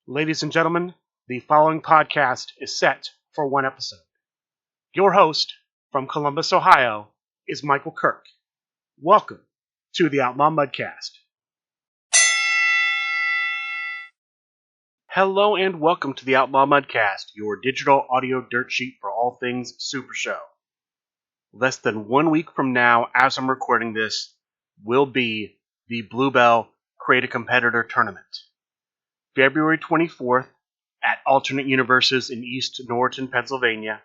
Ladies and gentlemen, the following podcast is set for one episode. Your host from Columbus, Ohio, is Michael Kirk. Welcome to the Outlaw Mudcast. Hello and welcome to the Outlaw Mudcast, your digital audio dirt sheet for all things Super Show. Less than 1 week from now, as I'm recording this, will be the Bluebell Create a Competitor Tournament. February 24th at Alternate Universes in East Norriton, Pennsylvania.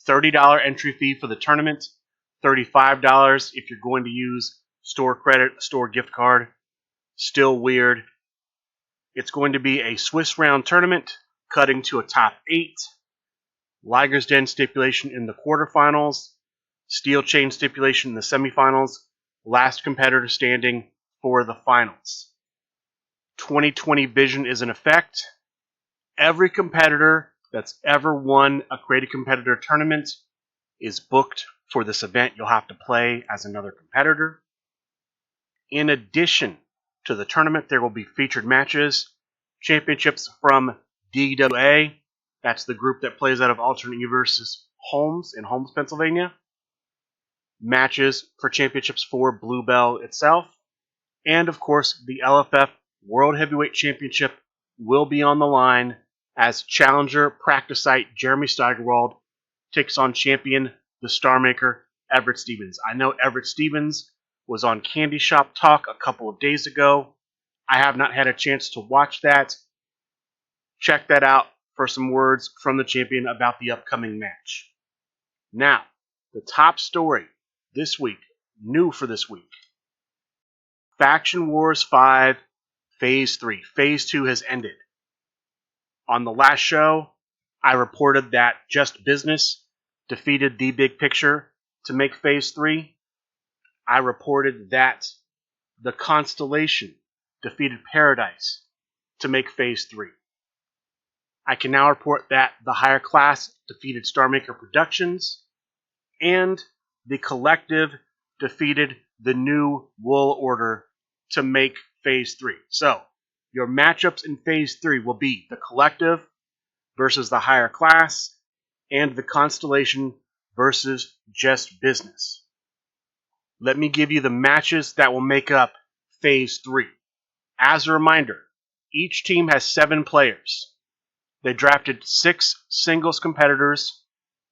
$30 entry fee for the tournament, $35 if you're going to use store credit, store gift card. Still weird. It's going to be a Swiss round tournament, cutting to a top 8. Liger's Den stipulation in the quarterfinals, steel chain stipulation in the semifinals, last competitor standing for the finals. 2020 vision is in effect. Every competitor that's ever won a Create a Competitor tournament is booked for this event. You'll have to play as another competitor. In addition to the tournament, there will be featured matches, championships from DWA. That's the group that plays out of Alternate Universes Holmes in Holmes, Pennsylvania. Matches for championships for Bluebell itself. And, of course, the LFF World Heavyweight Championship will be on the line as challenger practice site Jeremy Steigerwald takes on champion, the Star Maker, Everett Stevens. I know Everett Stevens was on Candy Shop Talk a couple of days ago. I have not had a chance to watch that. Check that out for some words from the champion about the upcoming match. Now, the top story this week, new for this week. Faction Wars 5 Phase 3. Phase 2 has ended. On the last show, I reported that Just Business defeated The Big Picture to make Phase 3. I reported that The Constellation defeated Paradise to make Phase 3. I can now report that The Higher Class defeated Star Maker Productions, and The Collective defeated the New Wool Order to make Phase 3. So, your matchups in Phase 3 will be the Collective versus the Higher Class and the Constellation versus Just Business. Let me give you the matches that will make up Phase 3. As a reminder, each team has 7 players. They drafted 6 singles competitors,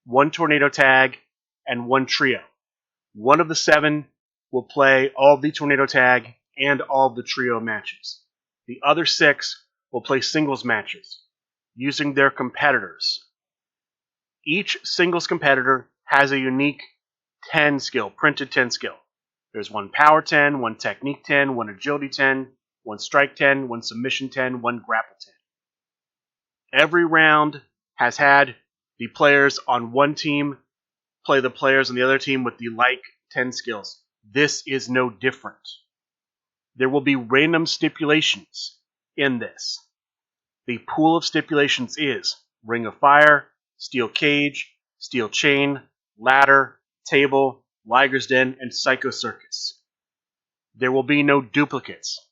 1 tornado tag, and 1 trio. One of the 7 will play all the tornado tag and all the trio matches. The other 6 will play singles matches using their competitors. Each singles competitor has a unique 10 skill, printed 10 skill. There's 1 power 10, 1 technique 10, 1 agility 10, 1 strike 10, 1 submission 10, 1 grapple 10. Every round has had the players on one team play the players on the other team with the like 10 skills. This is no different. There will be random stipulations in this. The pool of stipulations is Ring of Fire, Steel Cage, Steel Chain, Ladder, Table, Liger's Den, and Psycho Circus. There will be no duplicates.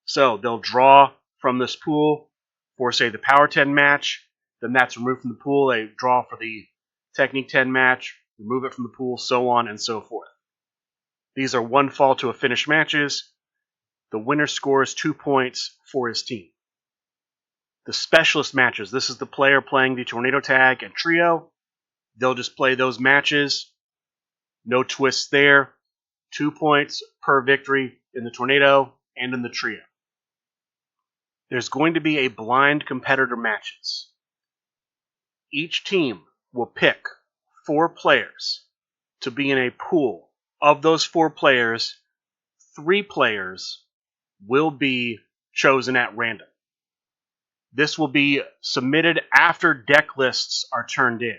So they'll draw from this pool for, say, the Power 10 match, then that's removed from the pool. They draw for the Technique 10 match, remove it from the pool, so on and so forth. These are 1 fall to a finish matches. The winner scores 2 points for his team. The specialist matches, this is the player playing the tornado tag and trio. They'll just play those matches. No twists there. 2 points per victory in the tornado and in the trio. There's going to be a blind competitor matches. Each team will pick 4 players to be in a pool. Of those 4 players, 3 players will be chosen at random. This will be submitted after deck lists are turned in.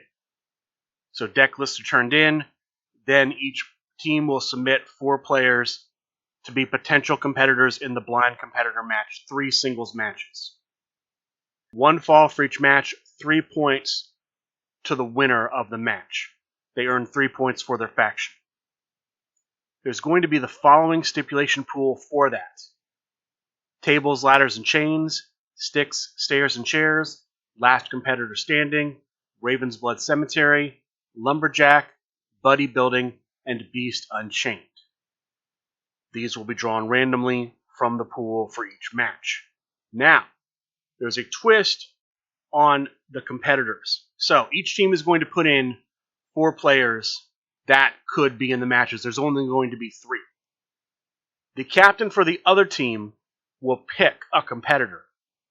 So deck lists are turned in, then each team will submit 4 players to be potential competitors in the blind competitor match, 3 singles matches. 1 fall for each match, 3 points to the winner of the match. They earn 3 points for their faction. There's going to be the following stipulation pool for that. Tables, ladders, and chains, Sticks, Stairs, and Chairs, Last Competitor Standing, Raven's Blood Cemetery, Lumberjack, Buddy Building, and Beast Unchained. These will be drawn randomly from the pool for each match. Now, there's a twist on the competitors. So each team is going to put in 4 players that could be in the matches. There's only going to be 3. The captain for the other team will pick a competitor.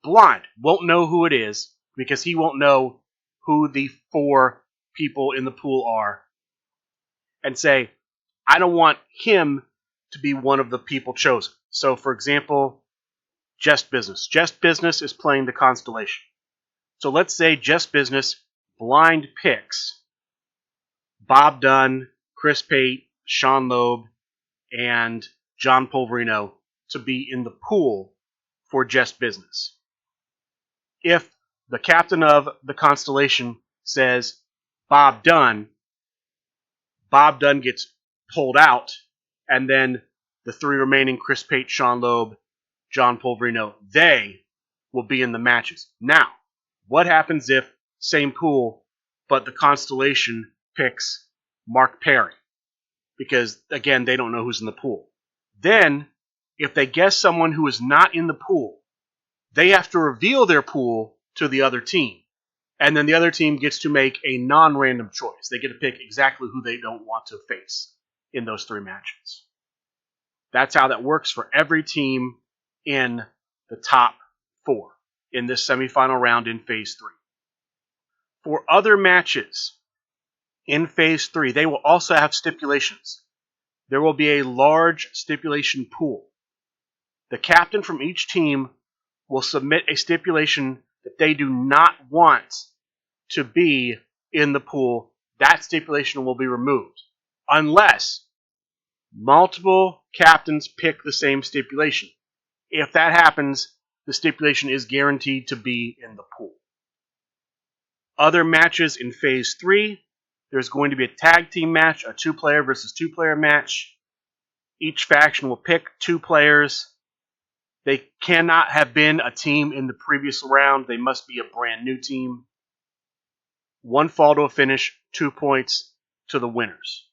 Blind. Won't know who it is because he won't know who the 4 people in the pool are. And say, I don't want him to be one of the people chosen. So, for example, Just Business. Just Business is playing the Constellation. So let's say Just Business blind picks Bob Dunn, Chris Pate, Sean Loeb, and John Polverino to be in the pool for Just Business. If the captain of the Constellation says Bob Dunn gets pulled out, and then the 3 remaining, Chris Pate, Sean Loeb, John Polverino, they will be in the matches. Now, what happens if, same pool, but the Constellation picks Mark Perry? Because, again, they don't know who's in the pool. Then, if they guess someone who is not in the pool, they have to reveal their pool to the other team. And then the other team gets to make a non-random choice. They get to pick exactly who they don't want to face in those 3 matches. That's how that works for every team in the top 4 in this semifinal round in Phase 3. For other matches in Phase 3, they will also have stipulations. There will be a large stipulation pool. The captain from each team will submit a stipulation that they do not want to be in the pool. That stipulation will be removed unless multiple captains pick the same stipulation. If that happens, the stipulation is guaranteed to be in the pool. Other matches in Phase 3, there's going to be a tag team match, a 2-player versus 2-player match. Each faction will pick 2 players. They cannot have been a team in the previous round. They must be a brand new team. 1 fall to a finish, 2 points to the winners.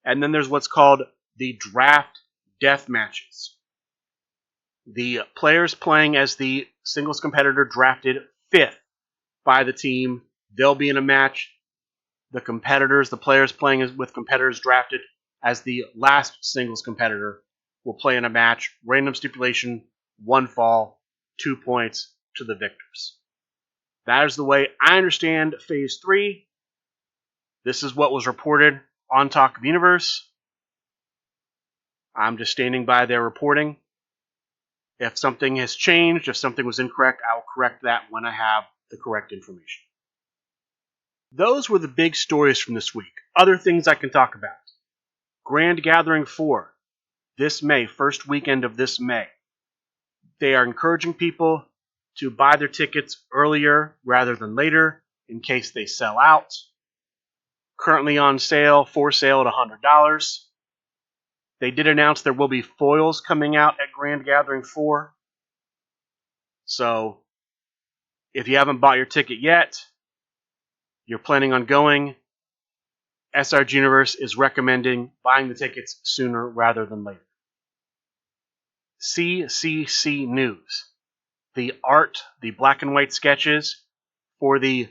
And then there's what's called the draft death matches. The players playing as the singles competitor drafted 5th by the team, they'll be in a match. The players playing with competitors drafted as the last singles competitor will play in a match. Random stipulation, 1 fall, 2 points to the victors. That is the way I understand Phase 3. This is what was reported on Talk of the Universe. I'm just standing by their reporting. If something has changed, if something was incorrect, I will correct that when I have the correct information. Those were the big stories from this week. Other things I can talk about. Grand Gathering 4, this May, first weekend of this May. They are encouraging people to buy their tickets earlier rather than later in case they sell out. Currently on sale, for sale at $100. They did announce there will be foils coming out at Grand Gathering 4. So, if you haven't bought your ticket yet, you're planning on going, SRG Universe is recommending buying the tickets sooner rather than later. CCC News. The black and white sketches for the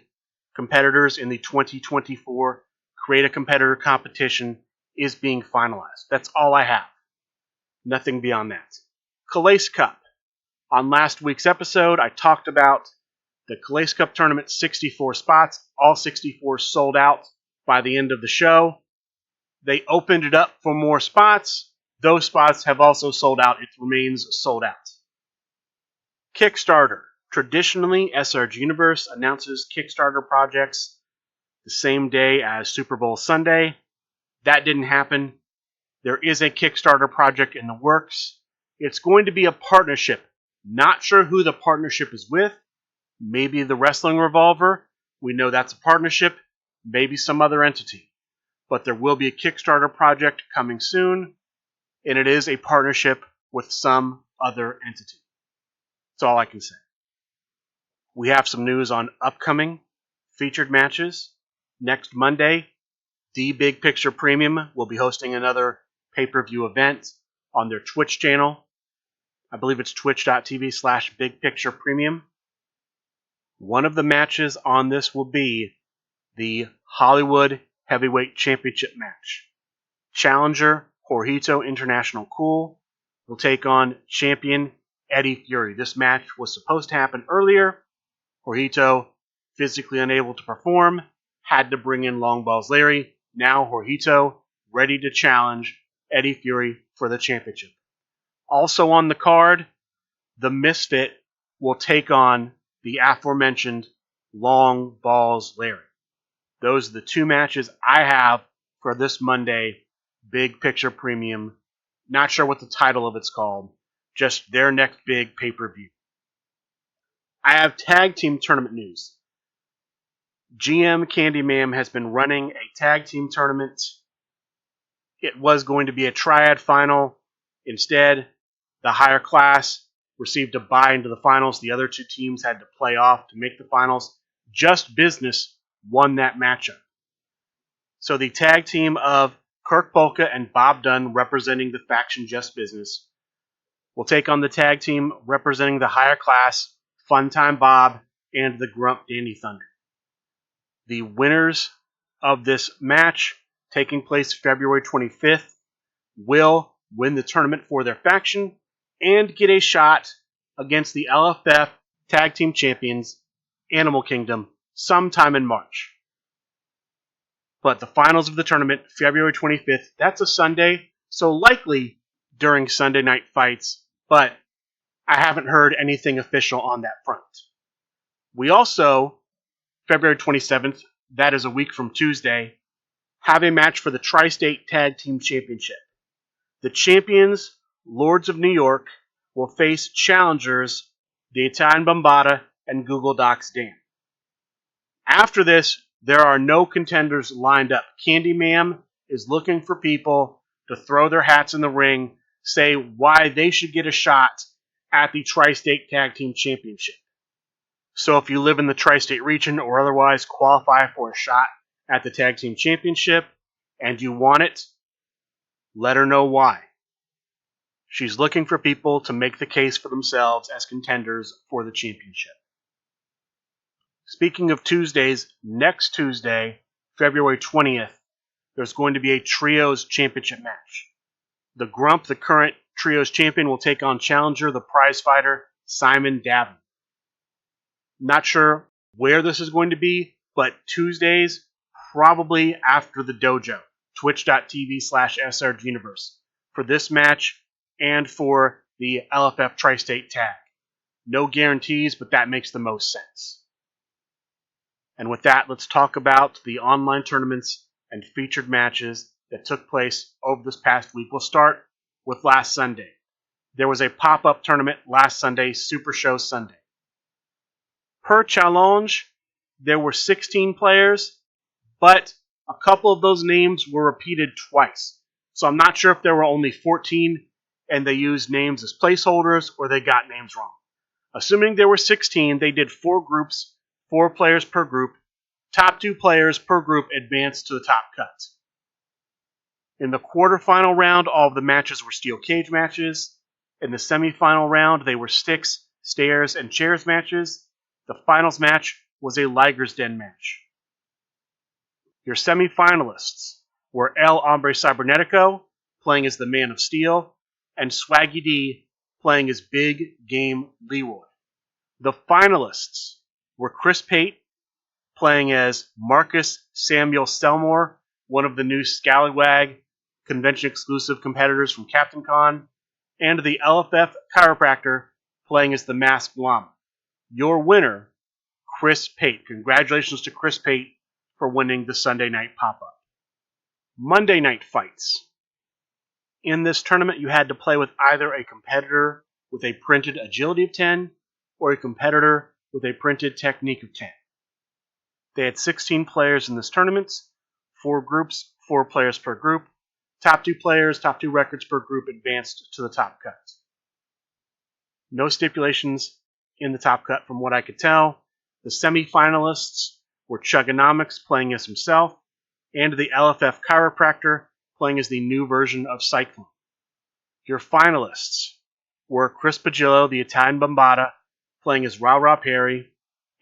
competitors in the 2024 Create a Competitor competition is being finalized. That's all I have. Nothing beyond that. Calais Cup. On last week's episode, I talked about the Calais Cup tournament, 64 spots. All 64 sold out by the end of the show. They opened it up for more spots. Those spots have also sold out. It remains sold out. Kickstarter. Traditionally, SRG Universe announces Kickstarter projects the same day as Super Bowl Sunday. That didn't happen. There is a Kickstarter project in the works. It's going to be a partnership. Not sure who the partnership is with. Maybe the Wrestling Revolver. We know that's a partnership. Maybe some other entity. But there will be a Kickstarter project coming soon. And it is a partnership with some other entity. That's all I can say. We have some news on upcoming featured matches. Next Monday, The Big Picture Premium will be hosting another pay-per-view event on their Twitch channel. I believe it's twitch.tv/bigpicturepremium. One of the matches on this will be the Hollywood Heavyweight Championship match. Challenger Jorgito International Cool will take on champion Eddie Fury. This match was supposed to happen earlier. Jorgito, physically unable to perform, had to bring in Long Balls Larry. Now Jorgito ready to challenge Eddie Fury for the championship. Also on the card, the Misfit will take on the aforementioned Long Balls Larry. Those are the two matches I have for this Monday Big Picture Premium. Not sure what the title of it's called. Just their next big pay-per-view. I have tag team tournament news. GM Candy Ma'am has been running a tag team tournament. It was going to be a triad final. Instead, the higher class received a bye into the finals. The other two teams had to play off to make the finals. Just Business won that matchup. So the tag team of Kirk Polka and Bob Dunn, representing the faction Just Business, will take on the tag team representing the higher class, Funtime Bob and the Grump Danny Thunder. The winners of this match, taking place February 25th, will win the tournament for their faction and get a shot against the LFF Tag Team Champions, Animal Kingdom, sometime in March. But the finals of the tournament, February 25th, that's a Sunday, so likely during Sunday night fights, but I haven't heard anything official on that front. We also, February 27th, that is a week from Tuesday, have a match for the Tri-State Tag Team Championship. The champions, Lords of New York, will face challengers, the Italian Bombata and Google Docs Dan. After this, there are no contenders lined up. Candy Ma'am is looking for people to throw their hats in the ring, say why they should get a shot at the Tri-State Tag Team Championship. So if you live in the Tri-State region or otherwise qualify for a shot at the Tag Team Championship and you want it, let her know why. She's looking for people to make the case for themselves as contenders for the championship. Speaking of Tuesdays, next Tuesday, February 20th, there's going to be a Trios Championship match. The Grump, the current Trios champion, will take on challenger, the prize fighter, Simon Davin. Not sure where this is going to be, but Tuesdays, probably after the dojo, twitch.tv/srguniverse, for this match and for the LFF Tri-State Tag. No guarantees, but that makes the most sense. And with that, let's talk about the online tournaments and featured matches that took place over this past week. We'll start with last Sunday. There was a pop-up tournament last Sunday, Super Show Sunday. Per challenge, there were 16 players, but a couple of those names were repeated twice. So I'm not sure if there were only 14 and they used names as placeholders or they got names wrong. Assuming there were 16, they did 4 groups, 4 players per group. Top 2 players per group advanced to the top cut. In the quarterfinal round, all of the matches were steel cage matches. In the semifinal round, they were sticks, stairs, and chairs matches. The finals match was a Liger's Den match. Your semifinalists were El Hombre Cybernetico, playing as the Man of Steel, and Swaggy D, playing as Big Game Leroy. The finalists were Chris Pate, playing as Marcus Samuel Selmore, one of the new Scallywag convention-exclusive competitors from Captain Con, and the LFF Chiropractor, playing as the Masked Llama. Your winner, Chris Pate. Congratulations to Chris Pate for winning the Sunday night pop-up. Monday night fights. In this tournament, you had to play with either a competitor with a printed agility of 10 or a competitor with a printed technique of 10. They had 16 players in this tournament, 4 groups, 4 players per group. Top 2 players, top 2 records per group advanced to the top cut. No stipulations, in the top cut from what I could tell. The semifinalists were Chugonomics playing as himself, and the LFF Chiropractor playing as the new version of Cyclone. Your finalists were Chris Pagillo, the Italian Bombata, playing as Ra Ra Perry,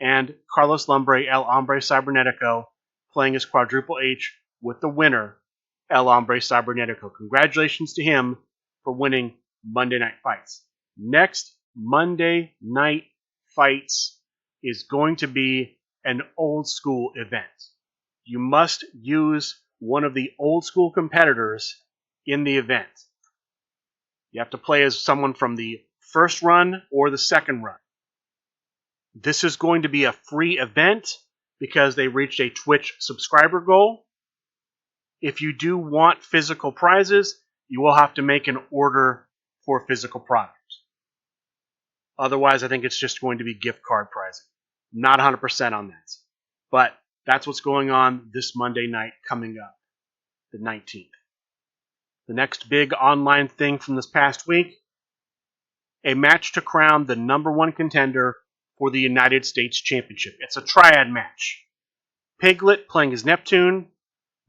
and Carlos Lumbre, El Hombre Cybernetico, playing as Quadruple H, with the winner, El Hombre Cybernetico. Congratulations to him for winning Monday Night Fights. Next Monday Night Fights is going to be an old school event. You must use one of the old school competitors in the event. You have to play as someone from the first run or the second run. This is going to be a free event because they reached a Twitch subscriber goal. If you do want physical prizes, you will have to make an order for physical product. Otherwise, I think it's just going to be gift card pricing. Not 100% on that. But that's what's going on this Monday night coming up, the 19th. The next big online thing from this past week, a match to crown the number one contender for the United States Championship. It's a triad match. Piglet playing as Neptune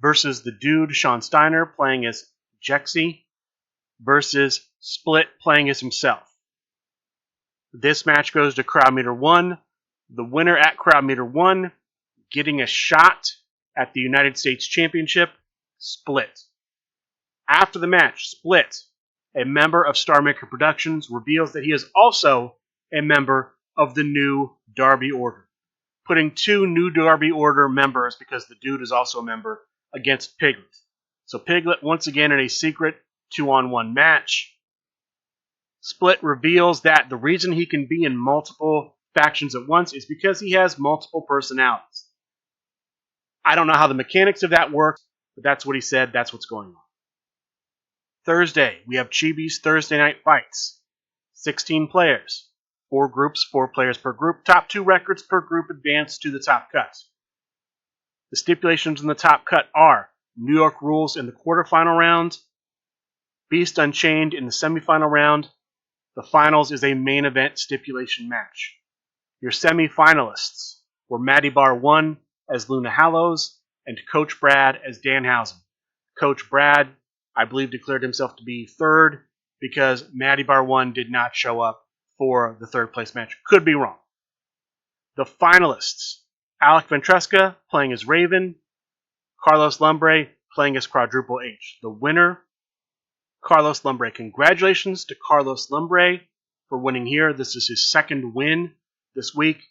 versus the dude Sean Steiner playing as Jexy versus Split playing as himself. This match goes to Crowd Meter 1. The winner at Crowd Meter 1 getting a shot at the United States Championship, Split. After the match, Split, a member of Star Maker Productions, reveals that he is also a member of the new Darby Order, putting two new Darby Order members, because the dude is also a member, against Piglet. So Piglet, once again, in a secret 2-on-1 match. Split reveals that the reason he can be in multiple factions at once is because he has multiple personalities. I don't know how the mechanics of that work, but that's what he said. That's what's going on. Thursday, we have Chibi's Thursday Night Fights. 16 players. 4 groups, 4 players per group. Top 2 records per group advance to the top cut. The stipulations in the top cut are New York Rules in the quarterfinal round, Beast Unchained in the semifinal round. The finals is a main event stipulation match. Your semifinalists were Matty Bar 1 as Luna Hallows and Coach Brad as Danhausen. Coach Brad, I believe, declared himself to be third because Matty Bar 1 did not show up for the third place match. Could be wrong. The finalists, Alec Ventresca playing as Raven, Carlos Lumbre playing as Quadruple H. The winner, Carlos Lumbre. Congratulations to Carlos Lumbre for winning here. This is his second win this week.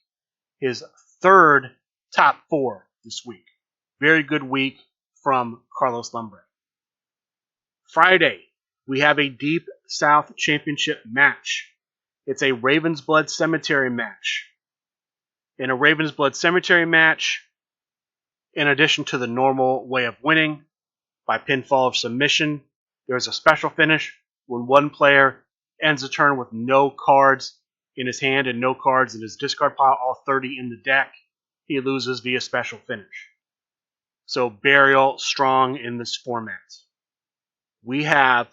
His third top 4 this week. Very good week from Carlos Lumbre. Friday, we have a Deep South Championship match. It's a Raven's Blood Cemetery match. In a Raven's Blood Cemetery match, in addition to the normal way of winning by pinfall of submission, there's a special finish when one player ends a turn with no cards in his hand and no cards in his discard pile, all 30 in the deck. He loses via special finish. So Burial strong in this format. We have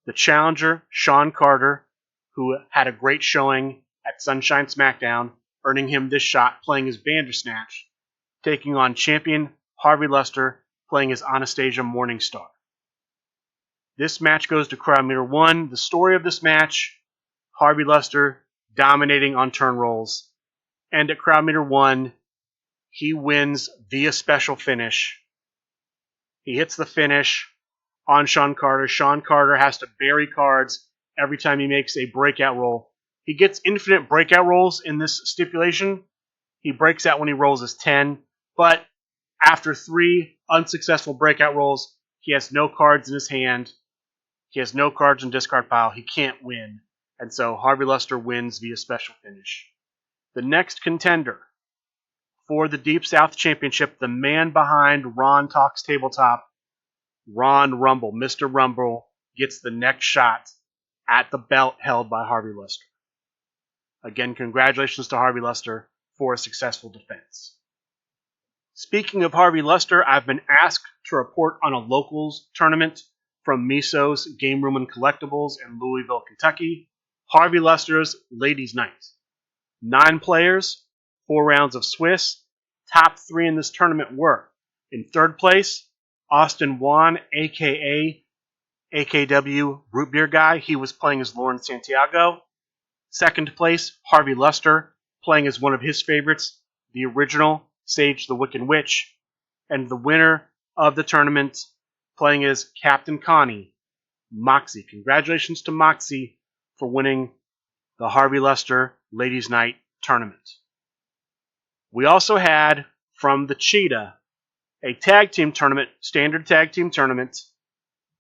the challenger, Sean Carter, who had a great showing at Sunshine SmackDown, earning him this shot playing as Bandersnatch, taking on champion Harvey Luster playing as Anastasia Morningstar. This match goes to Crowd Meter 1. The story of this match, Harvey Luster dominating on turn rolls. And at Crowd Meter 1, he wins via special finish. He hits the finish on Sean Carter. Sean Carter has to bury cards every time he makes a breakout roll. He gets infinite breakout rolls in this stipulation. He breaks out when he rolls his 10, but after 3 unsuccessful breakout rolls, he has no cards in his hand. He has no cards in discard pile. He can't win. And so Harvey Luster wins via special finish. The next contender for the Deep South Championship, the man behind Ron Talks Tabletop, Ron Rumble. Mr. Rumble gets the next shot at the belt held by Harvey Luster. Again, congratulations to Harvey Luster for a successful defense. Speaking of Harvey Luster, I've been asked to report on a locals tournament from Miso's Game Room and Collectibles in Louisville, Kentucky. Harvey Luster's Ladies' Night. 9 players, 4 rounds of Swiss. Top 3 in this tournament were: in third place, Austin Juan, a.k.a. AKW Root Beer Guy. He was playing as Lauren Santiago. Second place, Harvey Luster, playing as one of his favorites, the original Sage the Wiccan Witch. And the winner of the tournament, playing as Captain Connie, Moxie. Congratulations to Moxie for winning the Harvey Luster Ladies Night Tournament. We also had, from the Cheetah, a tag team tournament, standard tag team tournament,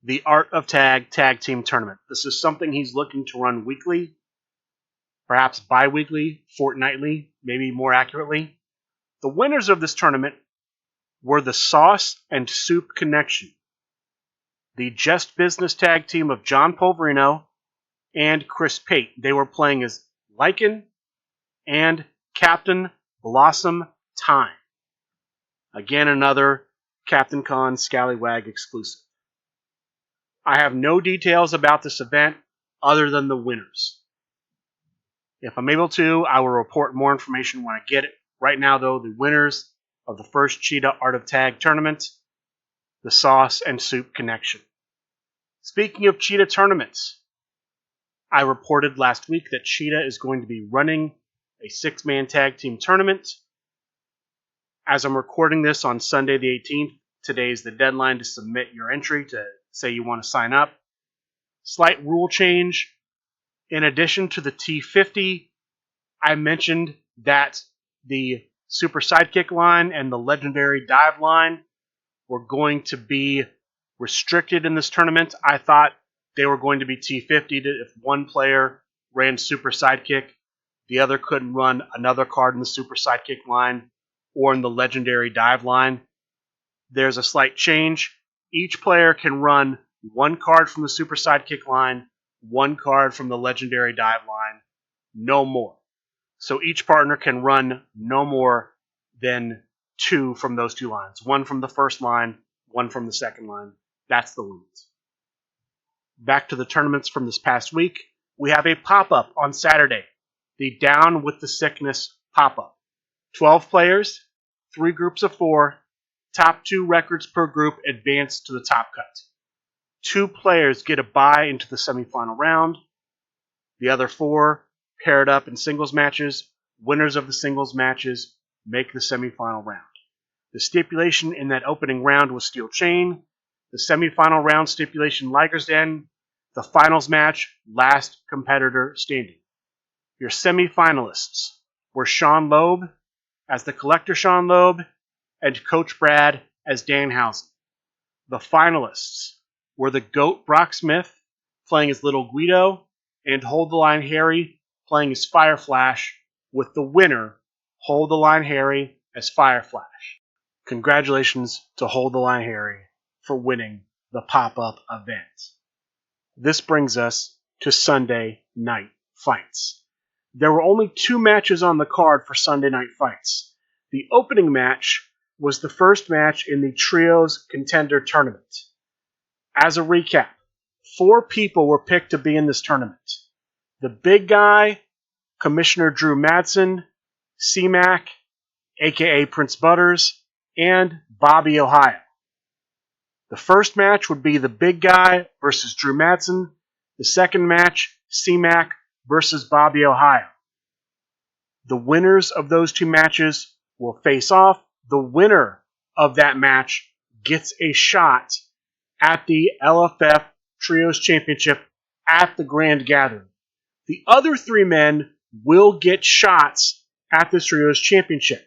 the Art of Tag Tag Team Tournament. This is something he's looking to run weekly, perhaps bi-weekly, fortnightly, maybe more accurately. The winners of this tournament were the Sauce and Soup Connection, the Just Business tag team of John Polverino and Chris Pate. They were playing as Lycan and Captain Blossom Time. Again, another Captain Con Scallywag exclusive. I have no details about this event other than the winners. If I'm able to, I will report more information when I get it. Right now, though, the winners of the first Cheetah Art of Tag tournament, the Sauce and Soup Connection. Speaking of Cheetah tournaments, I reported last week that Cheetah is going to be running a 6-man tag team tournament. As I'm recording this on Sunday the 18th, today is the deadline to submit your entry to say you want to sign up. Slight rule change. In addition to the T50, I mentioned that the Super Sidekick line and the Legendary Dive line were going to be restricted in this tournament. I thought they were going to be T50. If one player ran Super Sidekick, the other couldn't run another card in the Super Sidekick line or in the Legendary Dive line. There's a slight change. Each player can run one card from the Super Sidekick line, one card from the Legendary Dive line, no more. So each partner can run no more than 2 from those 2 lines. 1 from the first line, 1 from the second line. That's the limit. Back to the tournaments from this past week. We have a pop-up on Saturday. The Down with the Sickness pop-up. 12 players, 3 groups of 4. Top 2 records per group advance to the top cut. 2 players get a bye into the semifinal round. The other 4 paired up in singles matches. Winners of the singles matches make the semifinal round. The stipulation in that opening round was steel chain. The semifinal round stipulation, Liger's Den. The finals match, last competitor standing. Your semifinalists were Sean Loeb as the Collector Sean Loeb and Coach Brad as Danhausen. The finalists were the GOAT Brock Smith playing as Little Guido and Hold the Line Harry playing as Fire Flash, with the winner, Hold the Line Harry, as Fire Flash. Congratulations to Hold the Line Harry for winning the pop-up event. This brings us to Sunday Night Fights. There were only 2 matches on the card for Sunday Night Fights. The opening match was the first match in the Trios Contender Tournament. As a recap, 4 people were picked to be in this tournament. The Big Guy, Commissioner Drew Madsen, C-Mac, a.k.a. Prince Butters, and Bobby Ohio. The first match would be the Big Guy versus Drew Madsen. The second match, C-Mac versus Bobby Ohio. The winners of those 2 matches will face off. The winner of that match gets a shot at the LFF Trios Championship at the Grand Gathering. The other 3 men will get shots at the Trios Championship.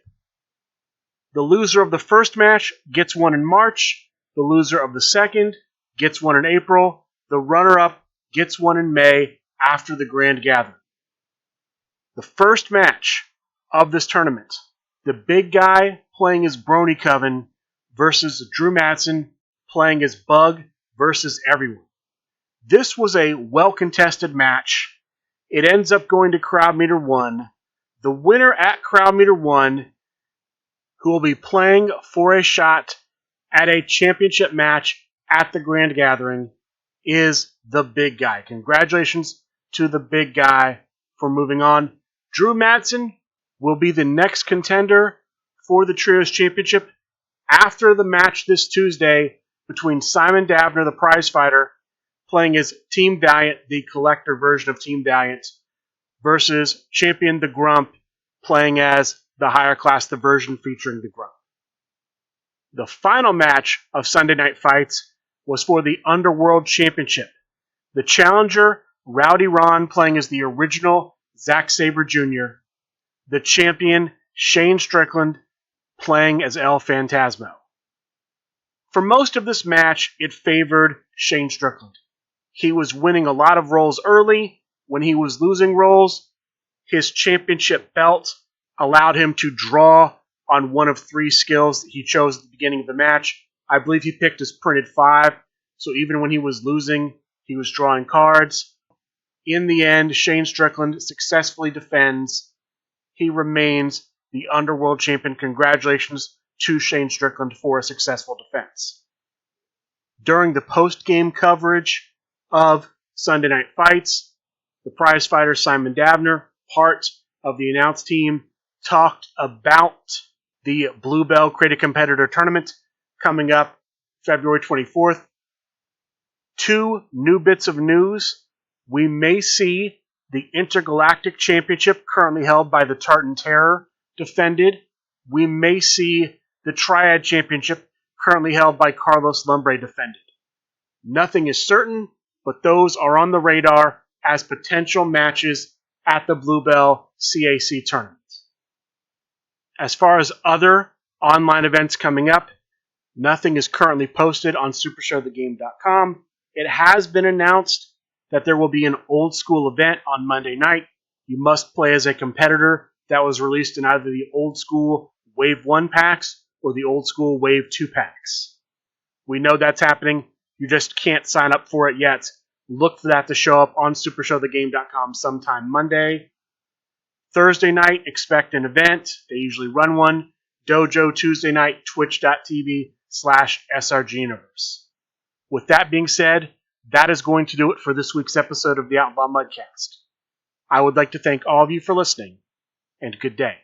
The loser of the first match gets one in March. The loser of the second gets one in April. The runner-up gets one in May after the Grand Gathering. The first match of this tournament, the Big Guy playing as Brony Coven versus Drew Madsen playing as Bug versus everyone. This was a well-contested match. It ends up going to Crowd Meter 1. The winner at Crowd Meter 1, who will be playing for a shot at a championship match at the Grand Gathering, is the Big Guy. Congratulations to the Big Guy for moving on. Drew Madsen will be the next contender for the Trios Championship after the match this Tuesday between Simon Dabner, the prizefighter, playing as Team Valiant, the collector version of Team Valiant, versus Champion the Grump, playing as the higher class, the version featuring the Grump. The final match of Sunday Night Fights was for the Underworld Championship. The challenger, Rowdy Ron, playing as the original Zack Sabre Jr., the champion, Shane Strickland, playing as El Phantasmo. For most of this match, it favored Shane Strickland. He was winning a lot of rolls early. When he was losing rolls, his championship belt allowed him to draw on one of 3 skills that he chose at the beginning of the match. I believe he picked his printed 5, so even when he was losing, he was drawing cards. In the end, Shane Strickland successfully defends. He remains the Underworld Champion. Congratulations to Shane Strickland for a successful defense. During the post-game coverage of Sunday Night Fights, the prizefighter Simon Dabner, part of the announce team, talked about the Bluebell Create a Competitor Tournament coming up February 24th. 2 new bits of news. We may see the Intergalactic Championship, currently held by the Tartan Terror, defended. We may see the Triad Championship, currently held by Carlos Lumbre, defended. Nothing is certain, but those are on the radar as potential matches at the Bluebell CAC tournament. As far as other online events coming up, nothing is currently posted on supershowthegame.com. It has been announced that there will be an old school event on Monday night. You must play as a competitor that was released in either the old school Wave 1 packs or the old school Wave 2 packs. We know that's happening. You just can't sign up for it yet. Look for that to show up on supershowthegame.com sometime Monday. Thursday night, expect an event. They usually run one. Dojo Tuesday night, twitch.tv/SRGuniverse. With that being said, that is going to do it for this week's episode of the Outlaw Mudcast. I would like to thank all of you for listening, and good day.